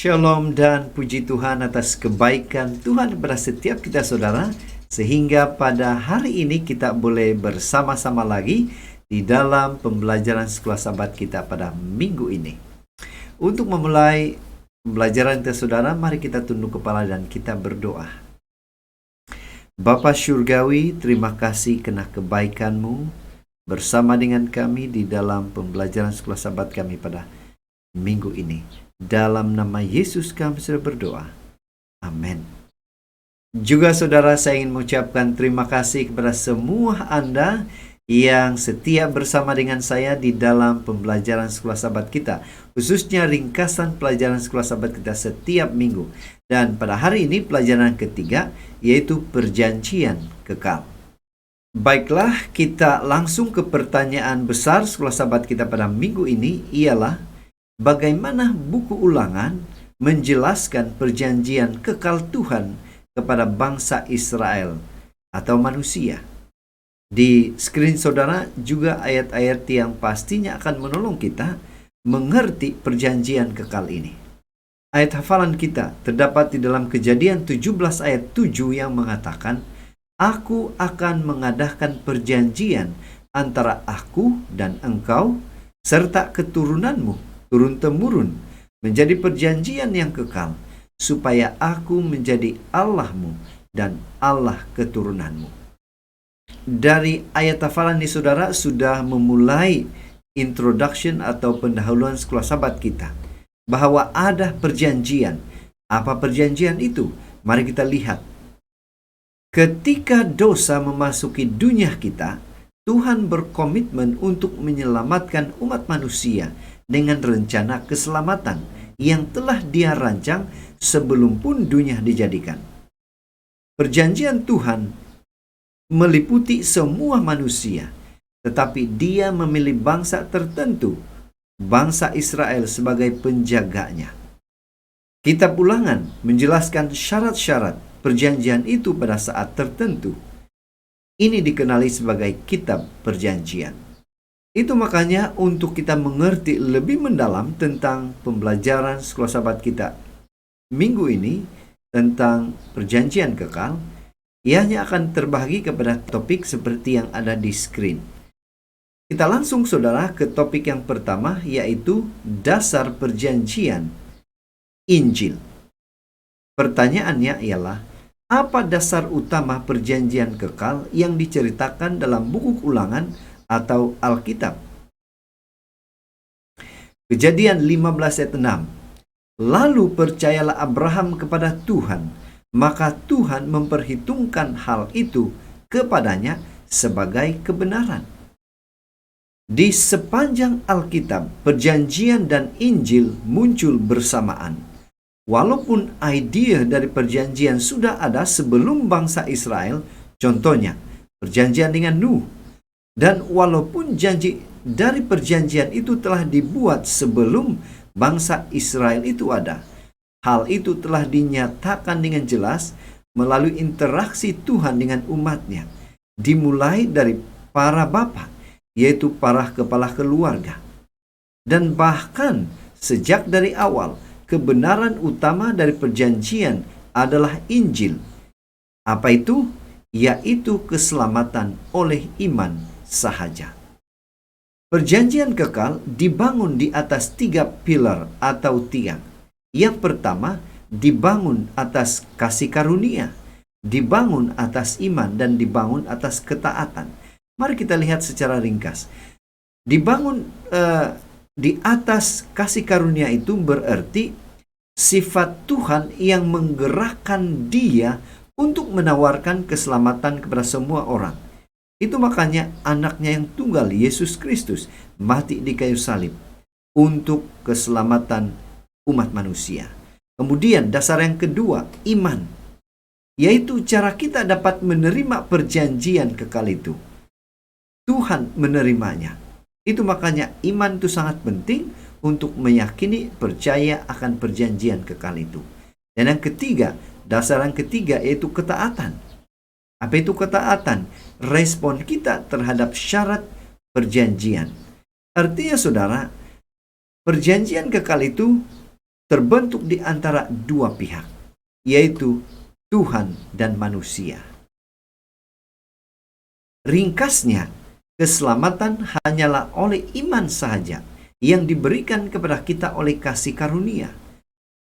Shalom dan puji Tuhan atas kebaikan Tuhan kepada setiap kita saudara, sehingga pada hari ini kita boleh bersama-sama lagi di dalam pembelajaran sekolah Sabat kita pada minggu ini. Untuk memulai pembelajaran kita saudara, mari kita tunduk kepala dan kita berdoa. Bapa Syurgawi, terima kasih karena kebaikan-Mu bersama dengan kami di dalam pembelajaran sekolah Sabat kami pada minggu ini. Dalam nama Yesus kami sudah berdoa. Amin. Juga saudara, saya ingin mengucapkan terima kasih kepada semua Anda yang setia bersama dengan saya di dalam pembelajaran sekolah Sabat kita, khususnya ringkasan pelajaran sekolah Sabat kita setiap minggu. Dan pada hari ini pelajaran ketiga, yaitu perjanjian kekal. Baiklah, kita langsung ke pertanyaan besar sekolah Sabat kita pada minggu ini, ialah bagaimana buku Ulangan menjelaskan perjanjian kekal Tuhan kepada bangsa Israel atau manusia. Di screen saudara juga ayat-ayat yang pastinya akan menolong kita mengerti perjanjian kekal ini. Ayat hafalan kita terdapat di dalam Kejadian 17 ayat 7 yang mengatakan, "Aku akan mengadakan perjanjian antara aku dan engkau serta keturunanmu turun-temurun menjadi perjanjian yang kekal, supaya aku menjadi Allahmu dan Allah keturunanmu." Dari ayat hafalan ini saudara sudah memulai introduction atau pendahuluan sekolah Sabat kita, bahwa ada perjanjian. Apa perjanjian itu? Mari kita lihat. Ketika dosa memasuki dunia kita, Tuhan berkomitmen untuk menyelamatkan umat manusia dengan rencana keselamatan yang telah Dia rancang sebelum pun dunia dijadikan. Perjanjian Tuhan meliputi semua manusia, tetapi Dia memilih bangsa tertentu, bangsa Israel, sebagai penjaganya. Kitab Ulangan menjelaskan syarat-syarat perjanjian itu pada saat tertentu. Ini dikenali sebagai kitab perjanjian. Itu makanya untuk kita mengerti lebih mendalam tentang pembelajaran sekolah Sabat kita minggu ini tentang perjanjian kekal, ianya akan terbagi kepada topik seperti yang ada di screen. Kita langsung saudara ke topik yang pertama, yaitu dasar perjanjian Injil. Pertanyaannya ialah, apa dasar utama perjanjian kekal yang diceritakan dalam buku Ulangan atau Alkitab? Kejadian 15 ayat 6. "Lalu percayalah Abraham kepada Tuhan, maka Tuhan memperhitungkan hal itu kepadanya sebagai kebenaran." Di sepanjang Alkitab, perjanjian dan Injil muncul bersamaan. Walaupun ide dari perjanjian sudah ada sebelum bangsa Israel, contohnya perjanjian dengan Nuh, dan walaupun janji dari perjanjian itu telah dibuat sebelum bangsa Israel itu ada, hal itu telah dinyatakan dengan jelas melalui interaksi Tuhan dengan umatnya, dimulai dari para bapa, yaitu para kepala keluarga. Dan bahkan sejak dari awal, kebenaran utama dari perjanjian adalah Injil. Apa itu? Yaitu keselamatan oleh iman sahaja. Perjanjian kekal dibangun di atas 3 pilar atau tiang. Yang pertama, dibangun atas kasih karunia, dibangun atas iman, dan dibangun atas ketaatan. Mari kita lihat secara ringkas. Dibangun di atas kasih karunia itu berarti sifat Tuhan yang menggerakkan Dia untuk menawarkan keselamatan kepada semua orang. Itu makanya anaknya yang tunggal, Yesus Kristus, mati di kayu salib untuk keselamatan umat manusia. Kemudian dasar yang kedua, iman, yaitu cara kita dapat menerima perjanjian kekal itu. Tuhan menerimanya. Itu makanya iman itu sangat penting untuk meyakini, percaya akan perjanjian kekal itu. Dan yang ketiga, dasar yang ketiga, yaitu ketaatan. Apa itu ketaatan? Respon kita terhadap syarat perjanjian. Artinya saudara, perjanjian kekal itu terbentuk di antara dua pihak, yaitu Tuhan dan manusia. Ringkasnya, keselamatan hanyalah oleh iman sahaja yang diberikan kepada kita oleh kasih karunia.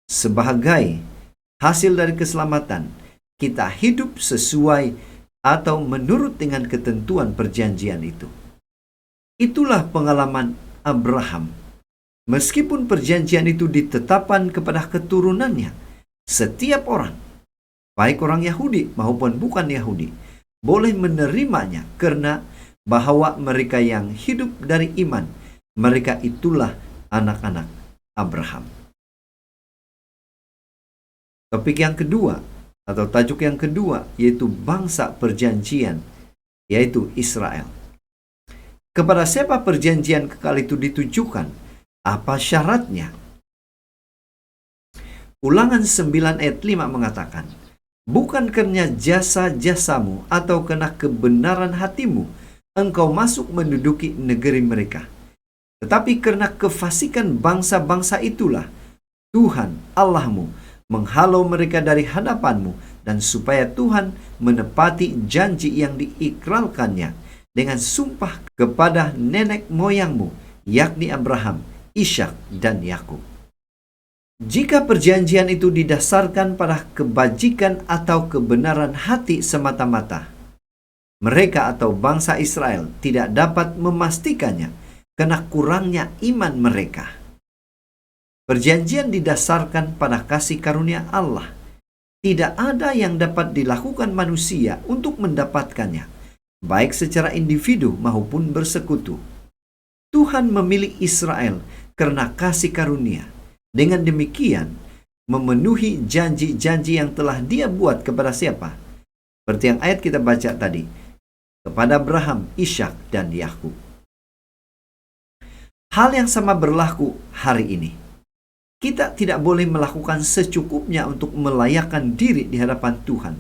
Sebagai hasil dari keselamatan, kita hidup sesuai atau menurut dengan ketentuan perjanjian itu. Itulah pengalaman Abraham. Meskipun perjanjian itu ditetapkan kepada keturunannya, setiap orang, baik orang Yahudi maupun bukan Yahudi, boleh menerimanya karena bahwa mereka yang hidup dari iman, mereka itulah anak-anak Abraham. Topik yang kedua atau tajuk yang kedua yaitu bangsa perjanjian, yaitu Israel. Kepada siapa perjanjian kekal itu ditujukan? Apa syaratnya? Ulangan 9 ayat 5 mengatakan, bukan karena jasa-jasamu atau karena kebenaran hatimu engkau masuk menduduki negeri mereka, tetapi karena kefasikan bangsa-bangsa itulah Tuhan Allahmu menghalau mereka dari hadapanmu, dan supaya Tuhan menepati janji yang diikrarkannya dengan sumpah kepada nenek moyangmu, yakni Abraham, Ishak, dan Yakub. Jika perjanjian itu didasarkan pada kebajikan atau kebenaran hati semata-mata, mereka atau bangsa Israel tidak dapat memastikannya karena kurangnya iman mereka. Perjanjian didasarkan pada kasih karunia Allah. Tidak ada yang dapat dilakukan manusia untuk mendapatkannya, baik secara individu maupun bersekutu. Tuhan memilih Israel karena kasih karunia. Dengan demikian, memenuhi janji-janji yang telah Dia buat kepada siapa? Seperti yang ayat kita baca tadi, kepada Abraham, Ishak, dan Yakub. Hal yang sama berlaku hari ini. Kita tidak boleh melakukan secukupnya untuk melayakkan diri di hadapan Tuhan,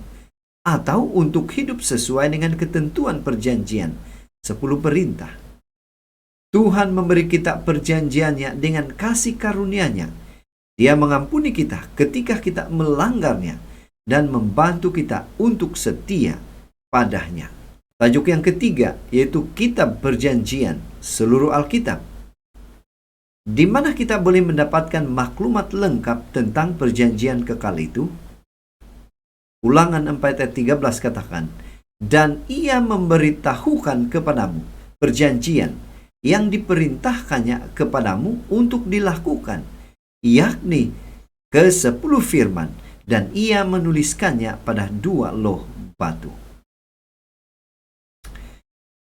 atau untuk hidup sesuai dengan ketentuan perjanjian, 10 perintah. Tuhan memberi kita perjanjiannya dengan kasih karunia-Nya. Dia mengampuni kita ketika kita melanggarnya dan membantu kita untuk setia padanya. Tajuk yang ketiga yaitu kitab perjanjian, seluruh Alkitab. Di mana kita boleh mendapatkan maklumat lengkap tentang perjanjian kekal itu? Ulangan 4 ayat 13 katakan, dan Ia memberitahukan kepadamu perjanjian yang diperintahkannya kepadamu untuk dilakukan, yakni ke-10 firman, dan Ia menuliskannya pada 2 loh batu.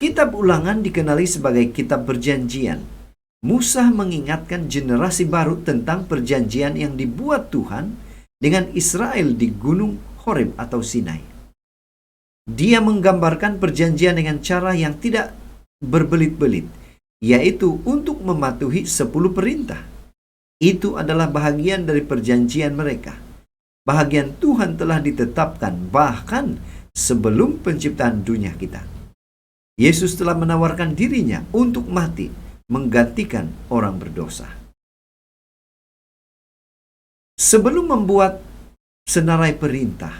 Kitab Ulangan dikenali sebagai kitab perjanjian. Musa mengingatkan generasi baru tentang perjanjian yang dibuat Tuhan dengan Israel di Gunung Horeb atau Sinai. Dia menggambarkan perjanjian dengan cara yang tidak berbelit-belit, yaitu untuk mematuhi 10 perintah. Itu adalah bahagian dari perjanjian mereka. Bahagian Tuhan telah ditetapkan bahkan sebelum penciptaan dunia kita. Yesus telah menawarkan dirinya untuk mati menggantikan orang berdosa. Sebelum membuat senarai perintah,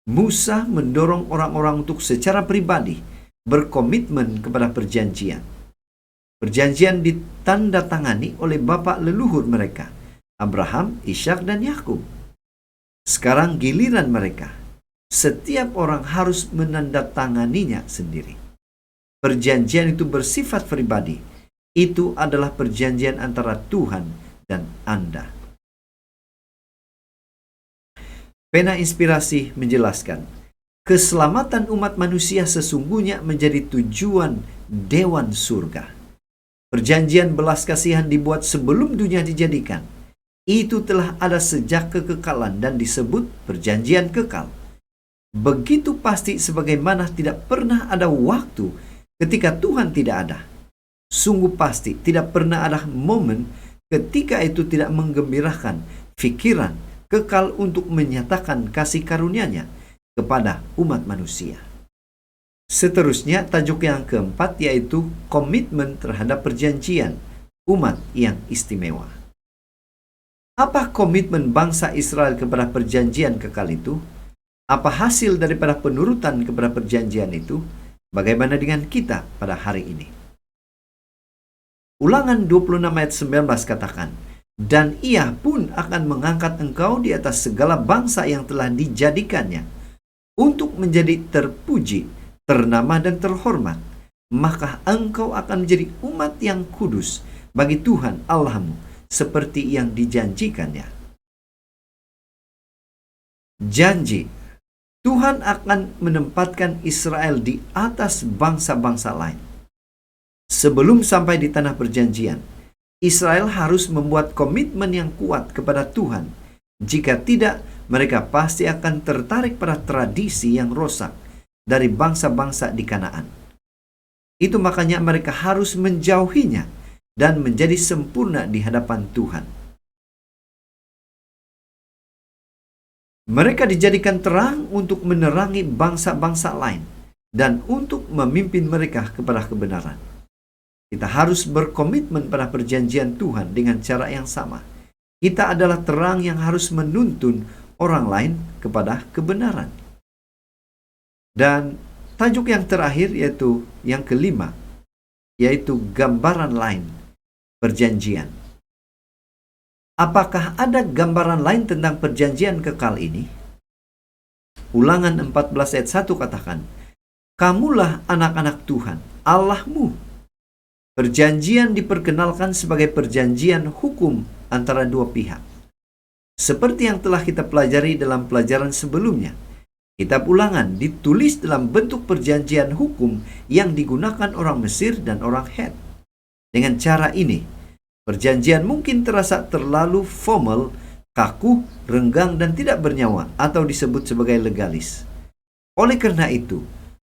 Musa mendorong orang-orang untuk secara pribadi berkomitmen kepada perjanjian. Perjanjian ditandatangani oleh bapa leluhur mereka, Abraham, Ishak, dan Yakub. Sekarang giliran mereka. Setiap orang harus menandatanganinya sendiri. Perjanjian itu bersifat pribadi. Itu adalah perjanjian antara Tuhan dan Anda. Pena Inspirasi menjelaskan, keselamatan umat manusia sesungguhnya menjadi tujuan dewan surga. Perjanjian belas kasihan dibuat sebelum dunia dijadikan. Itu telah ada sejak kekekalan dan disebut perjanjian kekal. Begitu pasti sebagaimana tidak pernah ada waktu ketika Tuhan tidak ada. Sungguh pasti tidak pernah ada momen ketika itu tidak menggembirakan pikiran kekal untuk menyatakan kasih karunia-Nya kepada umat manusia. Seterusnya tajuk yang keempat yaitu komitmen terhadap perjanjian, umat yang istimewa. Apa komitmen bangsa Israel kepada perjanjian kekal itu? Apa hasil daripada penurutan kepada perjanjian itu? Bagaimana dengan kita pada hari ini? Ulangan 26 ayat 19 katakan, "Dan ia pun akan mengangkat engkau di atas segala bangsa yang telah dijadikannya, untuk menjadi terpuji, ternama dan terhormat. Maka engkau akan menjadi umat yang kudus bagi Tuhan Allahmu, seperti yang dijanjikannya." Janji Tuhan akan menempatkan Israel di atas bangsa-bangsa lain. Sebelum sampai di tanah perjanjian, Israel harus membuat komitmen yang kuat kepada Tuhan. Jika tidak, mereka pasti akan tertarik pada tradisi yang rusak dari bangsa-bangsa di Kanaan. Itu makanya mereka harus menjauhinya dan menjadi sempurna di hadapan Tuhan. Mereka dijadikan terang untuk menerangi bangsa-bangsa lain dan untuk memimpin mereka kepada kebenaran. Kita harus berkomitmen pada perjanjian Tuhan dengan cara yang sama. Kita adalah terang yang harus menuntun orang lain kepada kebenaran. Dan tajuk yang terakhir yaitu yang kelima, yaitu gambaran lain perjanjian. Apakah ada gambaran lain tentang perjanjian kekal ini? Ulangan 14 ayat 1 katakan, "Kamulah anak-anak Tuhan, Allahmu." Perjanjian diperkenalkan sebagai perjanjian hukum antara dua pihak. Seperti yang telah kita pelajari dalam pelajaran sebelumnya, kitab Ulangan ditulis dalam bentuk perjanjian hukum yang digunakan orang Mesir dan orang Het. Dengan cara ini, perjanjian mungkin terasa terlalu formal, kaku, renggang, dan tidak bernyawa atau disebut sebagai legalis. Oleh karena itu,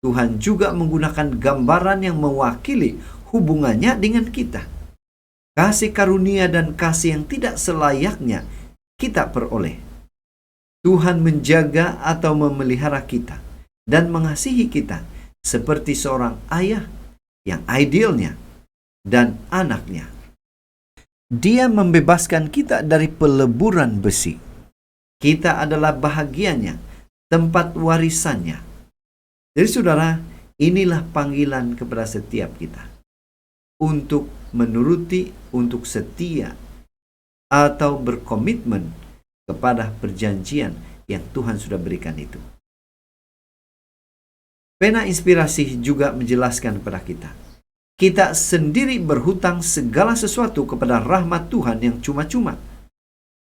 Tuhan juga menggunakan gambaran yang mewakili hubungannya dengan kita. Kasih karunia dan kasih yang tidak selayaknya kita peroleh. Tuhan menjaga atau memelihara kita dan mengasihi kita seperti seorang ayah yang idealnya dan anaknya. Dia membebaskan kita dari peleburan besi. Kita adalah bahagiannya, tempat warisannya. Jadi saudara, inilah panggilan kepada setiap kita. Untuk menuruti, untuk setia, atau berkomitmen kepada perjanjian yang Tuhan sudah berikan itu. Pena Inspirasi juga menjelaskan kepada kita, kita sendiri berhutang segala sesuatu kepada rahmat Tuhan yang cuma-cuma.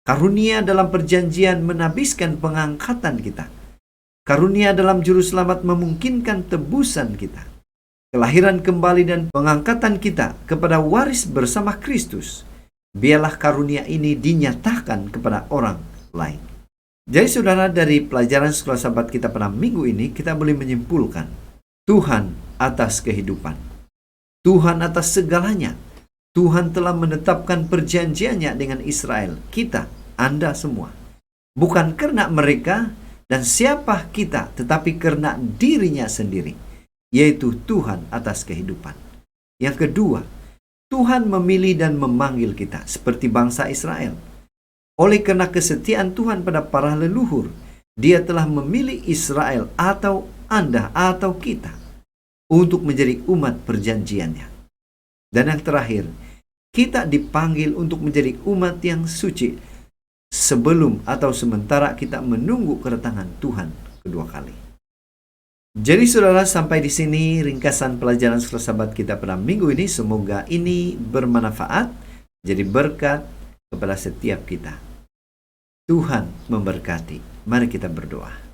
Karunia dalam perjanjian menabiskan pengangkatan kita. Karunia dalam juru selamat memungkinkan tebusan kita. Kelahiran kembali dan pengangkatan kita kepada waris bersama Kristus. Biarlah karunia ini dinyatakan kepada orang lain. Jadi saudara, dari pelajaran Sekolah Sahabat kita pada minggu ini, kita boleh menyimpulkan Tuhan atas kehidupan. Tuhan atas segalanya. Tuhan telah menetapkan perjanjiannya dengan Israel, kita, Anda semua. Bukan karena mereka dan siapa kita, tetapi karena dirinya sendiri, yaitu Tuhan atas kehidupan. Yang kedua, Tuhan memilih dan memanggil kita seperti bangsa Israel. Oleh karena kesetiaan Tuhan pada para leluhur, Dia telah memilih Israel atau Anda atau kita untuk menjadi umat perjanjiannya. Dan yang terakhir, kita dipanggil untuk menjadi umat yang suci sebelum atau sementara kita menunggu kedatangan Tuhan kedua kali. Jadi saudara, sampai di sini ringkasan pelajaran Sekolah Sahabat kita pada minggu ini. Semoga ini bermanfaat, jadi berkat kepada setiap kita. Tuhan memberkati. Mari kita berdoa.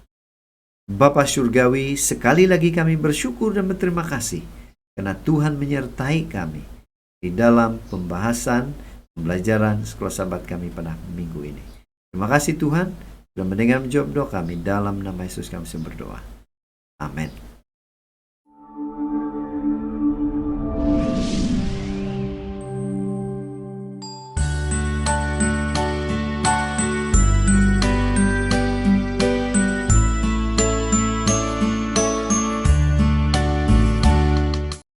Bapa Surgawi, sekali lagi kami bersyukur dan berterima kasih karena Tuhan menyertai kami di dalam pembelajaran Sekolah Sahabat kami pada minggu ini. Terima kasih Tuhan sudah mendengar menjawab doa kami. Dalam nama Yesus kami berdoa. Amin.